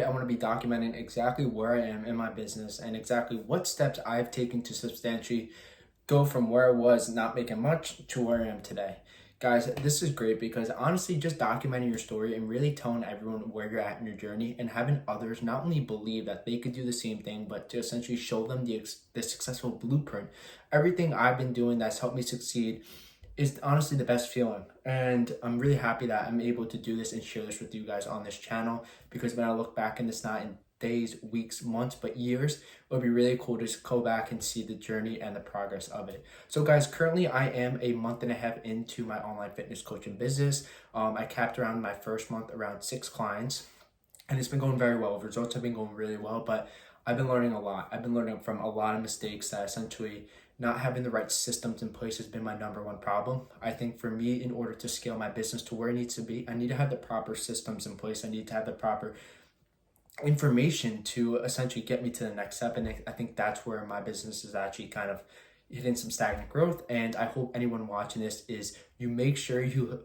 I want to be documenting exactly where I am in my business and exactly what steps I've taken to substantially go from where I was not making much to where I am today. Guys, this is great because honestly, just documenting your story and really telling everyone where you're at in your journey and having others not only believe that they could do the same thing, but to essentially show them the successful blueprint. Everything I've been doing that's helped me succeed is honestly the best feeling. And I'm really happy that I'm able to do this and share this with you guys on this channel, because when I look back and it's not in days, weeks, months, but years, it would be really cool to just go back and see the journey and the progress of it. So guys, currently I am a month and a half into my online fitness coaching business. I capped around my first month around 6 clients, and it's been going very well. Results have been going really well, but I've been learning a lot. I've been learning from a lot of mistakes that essentially not having the right systems in place has been my number one problem. I think for me, in order to scale my business to where it needs to be, I need to have the proper systems in place. I need to have the proper information to essentially get me to the next step. And I think that's where my business is actually kind of hitting some stagnant growth. And I hope anyone watching this is you make sure you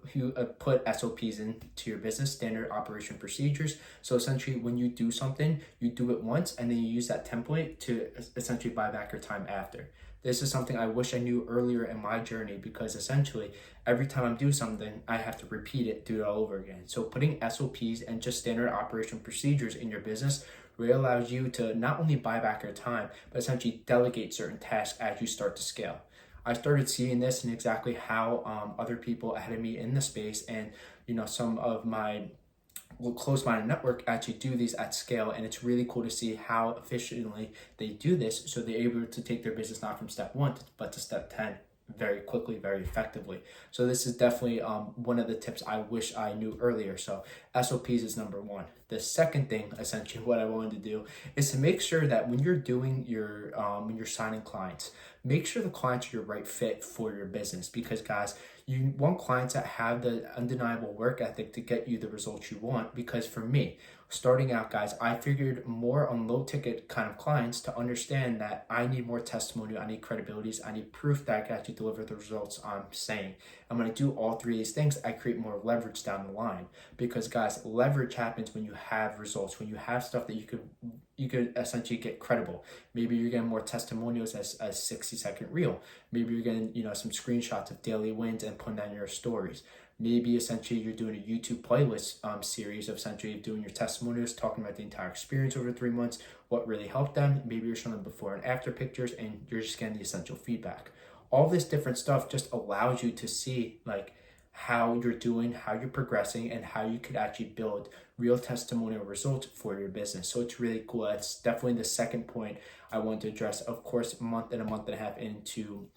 put SOPs into your business, standard operation procedures. So essentially when you do something, you do it once and then you use that template to essentially buy back your time after. This is something I wish I knew earlier in my journey, because essentially every time I'm doing something, I have to repeat it, do it all over again. So putting SOPs and just standard operation procedures in your business really allows you to not only buy back your time, but essentially delegate certain tasks as you start to scale. I started seeing this and exactly how other people ahead of me in the space and some of my close-minded network actually do these at scale, and it's really cool to see how efficiently they do this, so they're able to take their business not from step 1 but to step 10 very quickly, very effectively. So this is definitely one of the tips I wish I knew earlier. So SOPs is number one. The second thing, essentially what I wanted to do, is to make sure that when you're doing your when you're signing clients, make sure the clients are your right fit for your business, because guys, you want clients that have the undeniable work ethic to get you the results you want. Because for me, starting out, guys, I figured more on low ticket kind of clients to understand that I need more testimonial, I need credibilities, I need proof that I can actually deliver the results I'm saying. And when I do all three of these things, I create more leverage down the line. Because guys, leverage happens when you have results, when you have stuff that you could essentially get credible. Maybe you're getting more testimonials as 60-second reel. Maybe you're getting some screenshots of daily wins and putting that in your stories. Maybe essentially you're doing a YouTube playlist series of essentially doing your testimonials, talking about the entire experience over 3 months, what really helped them. Maybe you're showing them before and after pictures, and you're just getting the essential feedback. All this different stuff just allows you to see like how you're doing, how you're progressing, and how you could actually build real testimonial results for your business. So it's really cool. That's definitely the second point I want to address. Of course, a month and a half into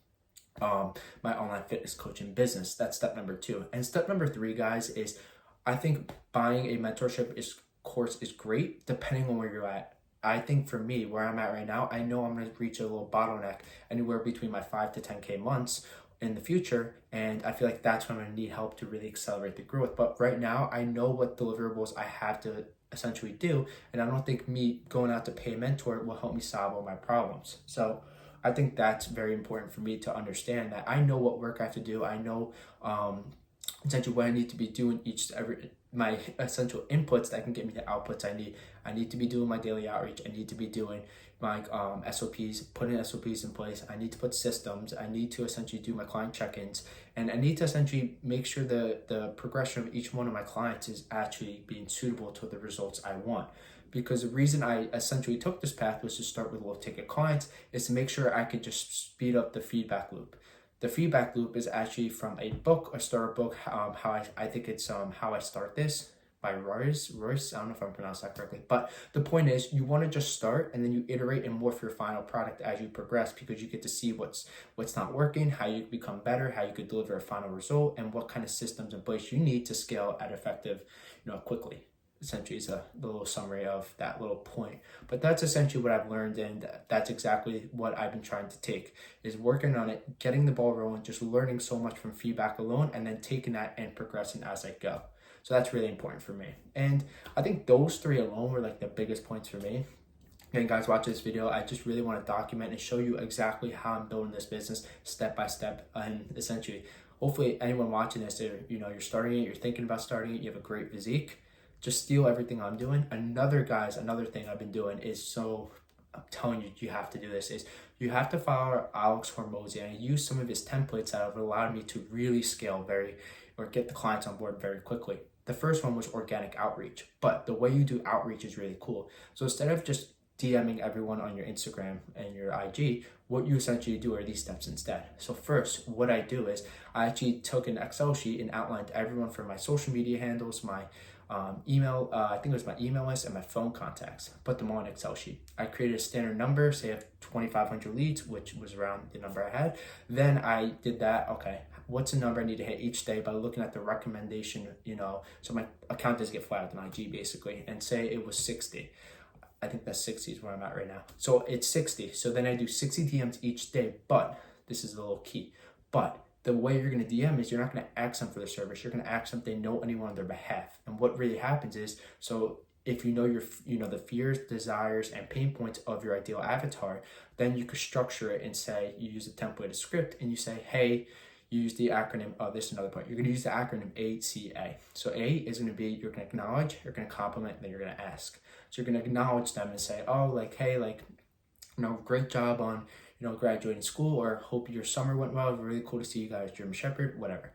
my online fitness coaching business. That's step number 2. And step number 3, guys, is I think buying a mentorship course is great depending on where you're at. I think for me, where I'm at right now, I know I'm going to reach a little bottleneck anywhere between my 5 to 10K months in the future, and I feel like that's when I'm going to need help to really accelerate the growth. But right now, I know what deliverables I have to essentially do, and I don't think me going out to pay a mentor will help me solve all my problems. So I think that's very important for me to understand that I know what work I have to do. I know essentially what I need to be doing my essential inputs that can get me the outputs I need. I need to be doing my daily outreach. I need to be doing my SOPs, putting SOPs in place. I need to put systems. I need to essentially do my client check-ins, and I need to essentially make sure the progression of each one of my clients is actually being suitable to the results I want. Because the reason I essentially took this path was to start with low ticket clients, is to make sure I could just speed up the feedback loop. The feedback loop is actually from a book, a starter book, how I think it's How I Start This by Royce. I don't know if I'm pronouncing that correctly, but the point is you want to just start and then you iterate and morph your final product as you progress, because you get to see what's not working, how you become better, how you could deliver a final result, and what kind of systems in place you need to scale at effective, quickly. Essentially is the little summary of that little point. But that's essentially what I've learned, and that's exactly what I've been trying to take, is working on it, getting the ball rolling, just learning so much from feedback alone, and then taking that and progressing as I go. So that's really important for me. And I think those 3 alone were like the biggest points for me. And guys, watch this video. I just really want to document and show you exactly how I'm building this business step by step. And essentially, hopefully anyone watching this, you're starting it, you're thinking about starting it, you have a great physique. just steal everything I'm doing. Another thing I've been doing is, so I'm telling you, you have to do this, is you have to follow Alex Hormozy and use some of his templates that have allowed me to really scale or get the clients on board very quickly. The first one was organic outreach, but the way you do outreach is really cool. So instead of just DMing everyone on your Instagram and your IG, what you essentially do are these steps instead. So first, what I do is I actually took an Excel sheet and outlined everyone for my social media handles, my email, I think it was my email list and my phone contacts, put them on an Excel sheet. I created a standard number, say I have 2,500 leads, which was around the number I had. Then I did that, okay, what's the number I need to hit each day by looking at the recommendation, so my account doesn't get flagged on IG basically, and say it was 60. I think that's 60 is where I'm at right now. So it's 60. So then I do 60 DMs each day, but this is the little key. But the way you're going to DM is you're not going to ask them for their service. You're going to ask them if they know anyone on their behalf. And what really happens is, so if you know the fears, desires, and pain points of your ideal avatar, then you could structure it and say, you use a template, script, and you say, hey, you use the acronym, this is another point. You're going to use the acronym ACA. So A is going to be, you're going to acknowledge, you're going to compliment, then you're going to ask. So you're going to acknowledge them and say, oh, like, hey, like, great job on, graduating school, or hope your summer went well. Really cool to see you guys, German Shepherd, whatever.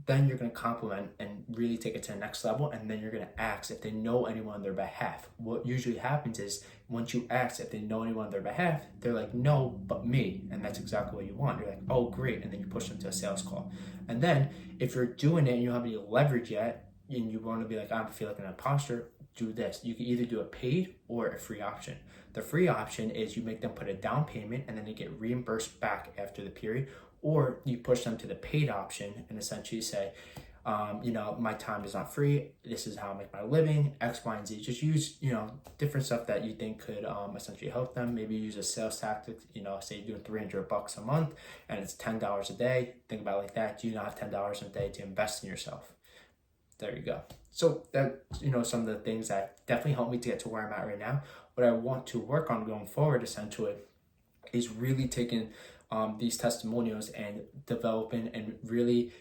Then you're going to compliment and really take it to the next level. And then you're going to ask if they know anyone on their behalf. What usually happens is once you ask if they know anyone on their behalf, they're like, no, but me. And that's exactly what you want. You're like, oh, great. And then you push them to a sales call. And then if you're doing it and you don't have any leverage yet, and you want to be like, I feel like an imposter, do this. You can either do a paid or a free option. The free option is you make them put a down payment and then they get reimbursed back after the period, or you push them to the paid option and essentially say, my time is not free. This is how I make my living, X, Y, and Z. Just use, different stuff that you think could essentially help them. Maybe use a sales tactic, say you're doing $300 a month and it's $10 a day. Think about it like that. Do you not have $10 a day to invest in yourself? There you go. So that, some of the things that definitely helped me to get to where I'm at right now. What I want to work on going forward essentially is really taking these testimonials and developing and really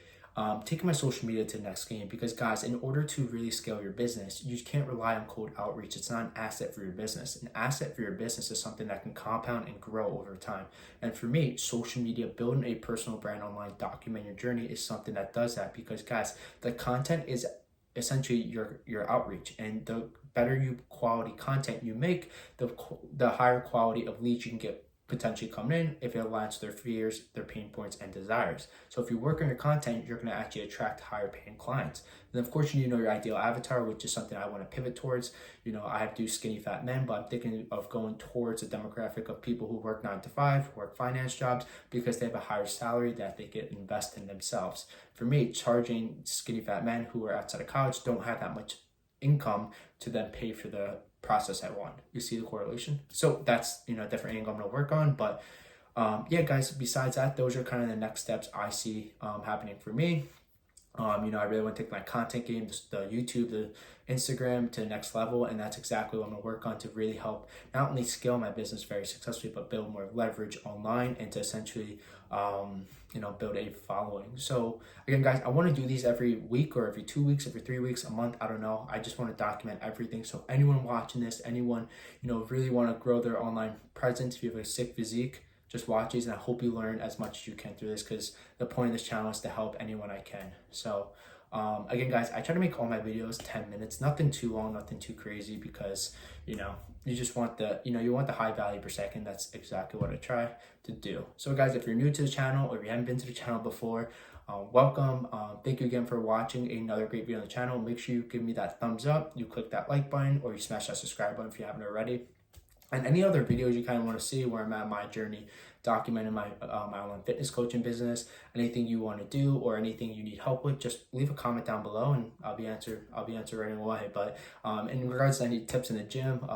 taking my social media to the next game. Because guys, in order to really scale your business, you can't rely on cold outreach. It's not an asset for your business. An asset for your business is something that can compound and grow over time. And for me, social media, building a personal brand online, document your journey is something that does that. Because guys, the content is essentially your outreach, and the better quality content you make, the higher quality of leads you can get potentially coming in if it aligns to their fears, their pain points, and desires. So if you work on your content, you're going to actually attract higher paying clients. And of course, you need to know your ideal avatar, which is something I want to pivot towards. I have to do skinny fat men, but I'm thinking of going towards a demographic of people who work 9 to 5, work finance jobs, because they have a higher salary that they get invest in themselves. For me, charging skinny fat men who are outside of college don't have that much income to then pay for the process I want. You see the correlation? So that's, a different angle I'm going to work on. But yeah, guys, besides that, those are kind of the next steps I see happening for me. I really want to take my content game, the YouTube, the Instagram to the next level. And that's exactly what I'm going to work on to really help not only scale my business very successfully, but build more leverage online and to essentially, build a following. So again, guys, I want to do these every week or every 2 weeks, every 3 weeks, a month. I don't know. I just want to document everything. So anyone watching this, anyone, really want to grow their online presence, if you have a sick physique, just watch these, and I hope you learn as much as you can through this, because the point of this channel is to help anyone I can. So again, guys, I try to make all my videos 10 minutes, nothing too long, nothing too crazy, because you just want the you want the high value per second. That's exactly what I try to do. So guys, if you're new to the channel or if you haven't been to the channel before, welcome. Thank you again for watching another great video on the channel. Make sure you give me that thumbs up, you click that like button, or you smash that subscribe button if you haven't already. And any other videos you kind of want to see where I'm at my journey, documenting my online fitness coaching business, anything you want to do or anything you need help with, just leave a comment down below and I'll be answered right away. But in regards to any tips in the gym,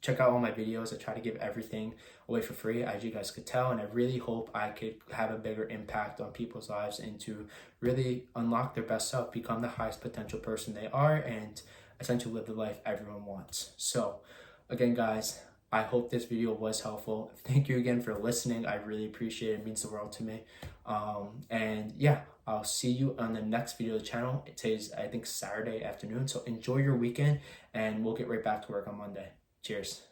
check out all my videos. I try to give everything away for free, as you guys could tell, and I really hope I could have a bigger impact on people's lives and to really unlock their best self, become the highest potential person they are, and essentially live the life everyone wants. So again, guys, I hope this video was helpful. Thank you again for listening. I really appreciate it. It means the world to me. And yeah, I'll see you on the next video of the channel. Today's, I think, Saturday afternoon. So enjoy your weekend, and we'll get right back to work on Monday. Cheers.